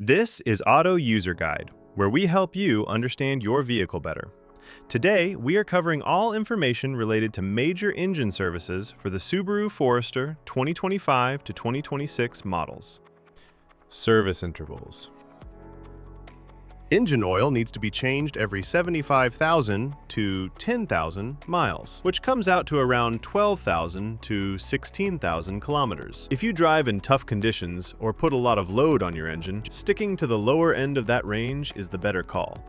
This is Auto User Guide, where we help you understand your vehicle better. Today, we are covering all information related to major engine services for the Subaru Forester 2025 to 2026 models. Service intervals. Engine oil needs to be changed every 75,000 to 10,000 miles, which comes out to around 12,000 to 16,000 kilometers. If you drive in tough conditions or put a lot of load on your engine, sticking to the lower end of that range is the better call.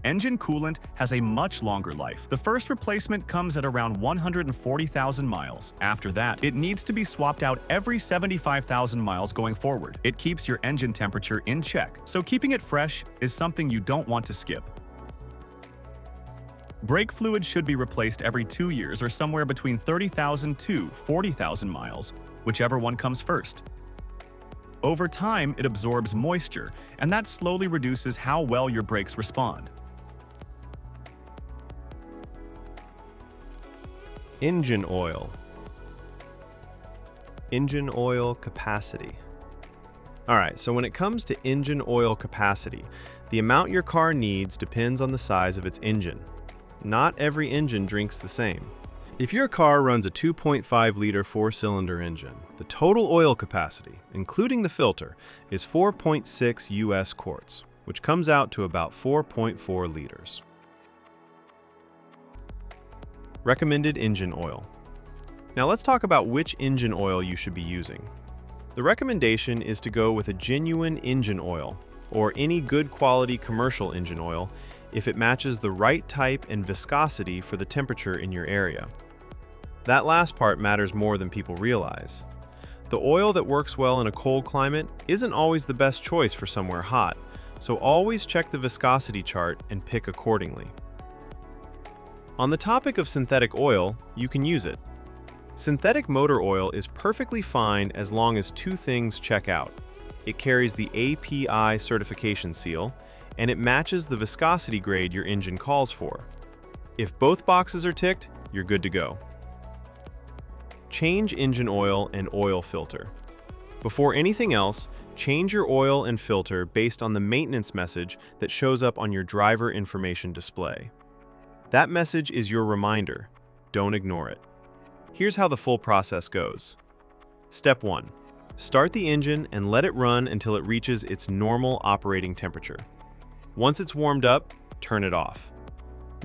Engine coolant has a much longer life. The first replacement comes at around 140,000 miles. After that, it needs to be swapped out every 75,000 miles going forward. It keeps your engine temperature in check, so keeping it fresh is something you don't want to skip. Brake fluid should be replaced every 2 years or somewhere between 30,000 to 40,000 miles, whichever one comes first. Over time, it absorbs moisture, and that slowly reduces how well your brakes respond. Engine oil. Engine oil capacity. Alright, so when it comes to engine oil capacity, the amount your car needs depends on the size of its engine. Not every engine drinks the same. If your car runs a 2.5-liter four-cylinder engine, the total oil capacity, including the filter, is 4.6 US quarts, which comes out to about 4.4 liters. Recommended engine oil. Now let's talk about which engine oil you should be using. The recommendation is to go with a genuine engine oil, or any good quality commercial engine oil, if it matches the right type and viscosity for the temperature in your area. That last part matters more than people realize. The oil that works well in a cold climate isn't always the best choice for somewhere hot, so always check the viscosity chart and pick accordingly. On the topic of synthetic oil, you can use it. Synthetic motor oil is perfectly fine as long as two things check out. It carries the API certification seal, and it matches the viscosity grade your engine calls for. If both boxes are ticked, you're good to go. Change engine oil and oil filter. Before anything else, change your oil and filter based on the maintenance message that shows up on your driver information display. That message is your reminder. Don't ignore it. Here's how the full process goes. Step 1. Start the engine and let it run until it reaches its normal operating temperature. Once it's warmed up, turn it off.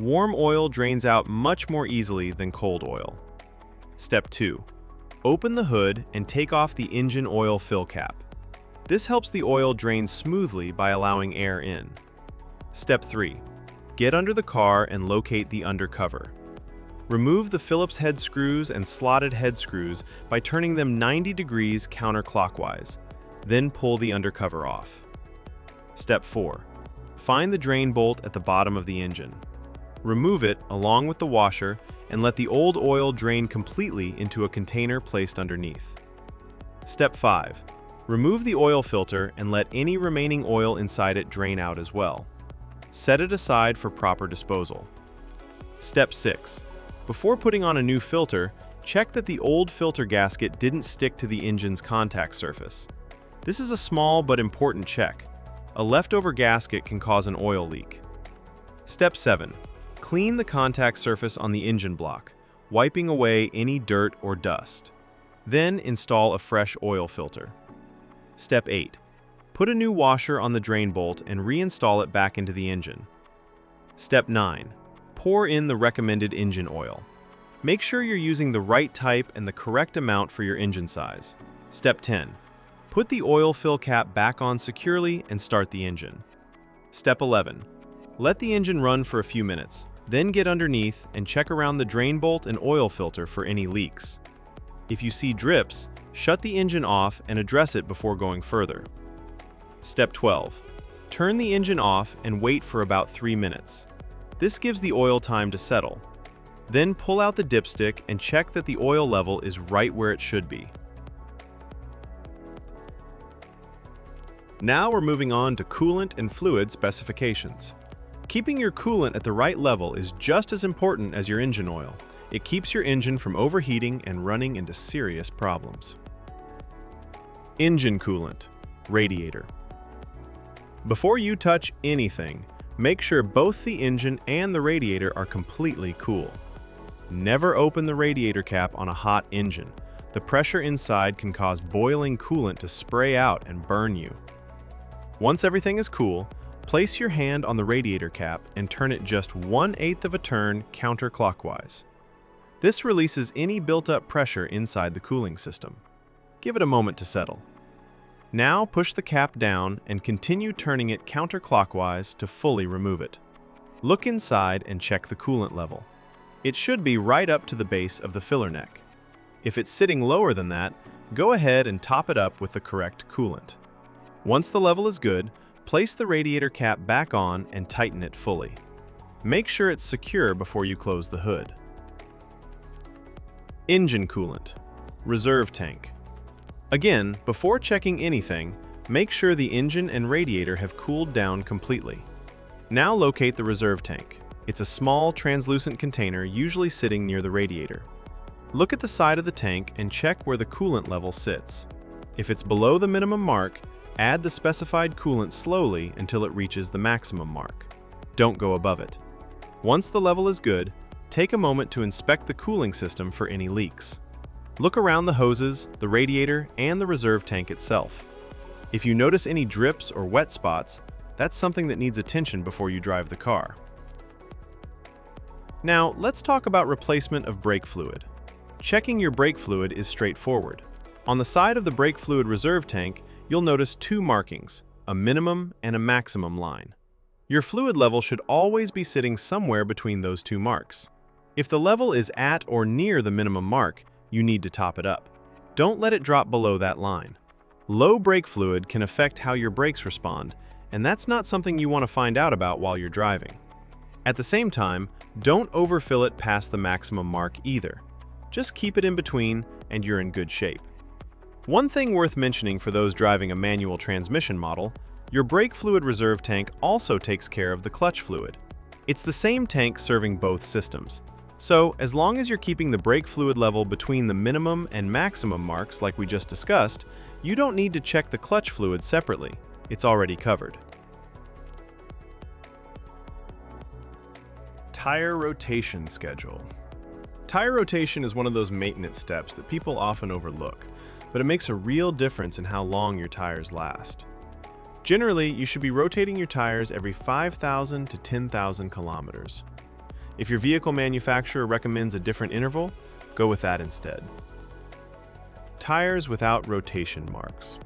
Warm oil drains out much more easily than cold oil. Step 2. Open the hood and take off the engine oil fill cap. This helps the oil drain smoothly by allowing air in. Step 3. Get under the car and locate the undercover. Remove the Phillips head screws and slotted head screws by turning them 90 degrees counterclockwise. Then pull the undercover off. Step 4. Find the drain bolt at the bottom of the engine. Remove it along with the washer and let the old oil drain completely into a container placed underneath. Step 5. Remove the oil filter and let any remaining oil inside it drain out as well. Set it aside for proper disposal. Step 6. Before putting on a new filter, check that the old filter gasket didn't stick to the engine's contact surface. This is a small but important check. A leftover gasket can cause an oil leak. Step 7. Clean the contact surface on the engine block, wiping away any dirt or dust. Then install a fresh oil filter. Step 8. Put a new washer on the drain bolt and reinstall it back into the engine. Step 9. Pour in the recommended engine oil. Make sure you're using the right type and the correct amount for your engine size. Step 10. Put the oil fill cap back on securely and start the engine. Step 11. Let the engine run for a few minutes, then get underneath and check around the drain bolt and oil filter for any leaks. If you see drips, shut the engine off and address it before going further. Step 12. Turn the engine off and wait for about 3 minutes. This gives the oil time to settle. Then pull out the dipstick and check that the oil level is right where it should be. Now we're moving on to coolant and fluid specifications. Keeping your coolant at the right level is just as important as your engine oil. It keeps your engine from overheating and running into serious problems. Engine coolant. Radiator. Before you touch anything, make sure both the engine and the radiator are completely cool. Never open the radiator cap on a hot engine. The pressure inside can cause boiling coolant to spray out and burn you. Once everything is cool, place your hand on the radiator cap and turn it just 1/8 of a turn counterclockwise. This releases any built-up pressure inside the cooling system. Give it a moment to settle. Now push the cap down and continue turning it counterclockwise to fully remove it. Look inside and check the coolant level. It should be right up to the base of the filler neck. If it's sitting lower than that, go ahead and top it up with the correct coolant. Once the level is good, place the radiator cap back on and tighten it fully. Make sure it's secure before you close the hood. Engine coolant. Reserve tank. Again, before checking anything, make sure the engine and radiator have cooled down completely. Now locate the reserve tank. It's a small, translucent container usually sitting near the radiator. Look at the side of the tank and check where the coolant level sits. If it's below the minimum mark, add the specified coolant slowly until it reaches the maximum mark. Don't go above it. Once the level is good, take a moment to inspect the cooling system for any leaks. Look around the hoses, the radiator, and the reserve tank itself. If you notice any drips or wet spots, that's something that needs attention before you drive the car. Now, let's talk about replacement of brake fluid. Checking your brake fluid is straightforward. On the side of the brake fluid reserve tank, you'll notice two markings, a minimum and a maximum line. Your fluid level should always be sitting somewhere between those two marks. If the level is at or near the minimum mark, you need to top it up. Don't let it drop below that line. Low brake fluid can affect how your brakes respond, and that's not something you want to find out about while you're driving. At the same time, don't overfill it past the maximum mark either. Just keep it in between and you're in good shape. One thing worth mentioning for those driving a manual transmission model, your brake fluid reserve tank also takes care of the clutch fluid. It's the same tank serving both systems. So, as long as you're keeping the brake fluid level between the minimum and maximum marks like we just discussed, you don't need to check the clutch fluid separately. It's already covered. Tire rotation schedule. Tire rotation is one of those maintenance steps that people often overlook, but it makes a real difference in how long your tires last. Generally, you should be rotating your tires every 5,000 to 10,000 kilometers. If your vehicle manufacturer recommends a different interval, go with that instead. Tires without rotation marks.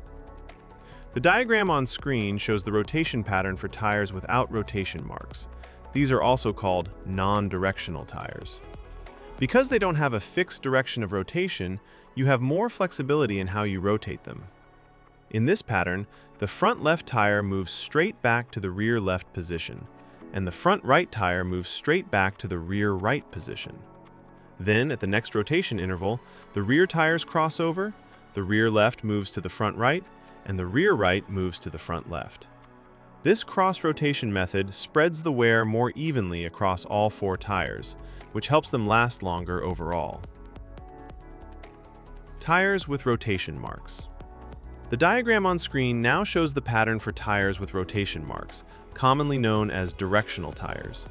The diagram on screen shows the rotation pattern for tires without rotation marks. These are also called non-directional tires. Because they don't have a fixed direction of rotation, you have more flexibility in how you rotate them. In this pattern, the front left tire moves straight back to the rear left position, and the front right tire moves straight back to the rear right position. Then, at the next rotation interval, the rear tires cross over, the rear left moves to the front right, and the rear right moves to the front left. This cross-rotation method spreads the wear more evenly across all four tires, which helps them last longer overall. Tires with rotation marks. The diagram on screen now shows the pattern for tires with rotation marks, commonly known as directional tires.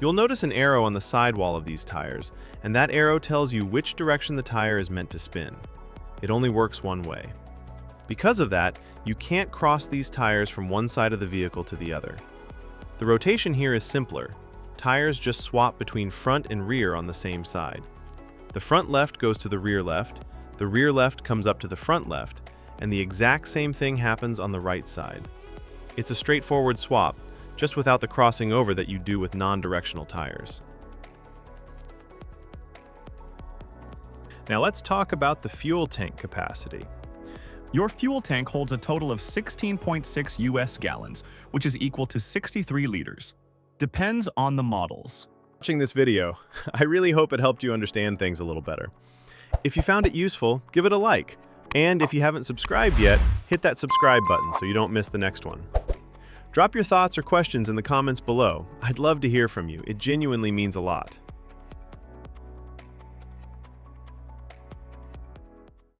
You'll notice an arrow on the sidewall of these tires, and that arrow tells you which direction the tire is meant to spin. It only works one way. Because of that, you can't cross these tires from one side of the vehicle to the other. The rotation here is simpler. Tires just swap between front and rear on the same side. The front left goes to the rear left comes up to the front left, and the exact same thing happens on the right side. It's a straightforward swap, just without the crossing over that you do with non-directional tires. Now let's talk about the fuel tank capacity. Your fuel tank holds a total of 16.6 US gallons, which is equal to 63 liters. Depends on the models. Watching this video, I really hope it helped you understand things a little better. If you found it useful, give it a like. And if you haven't subscribed yet, hit that subscribe button so you don't miss the next one. Drop your thoughts or questions in the comments below. I'd love to hear from you. It genuinely means a lot.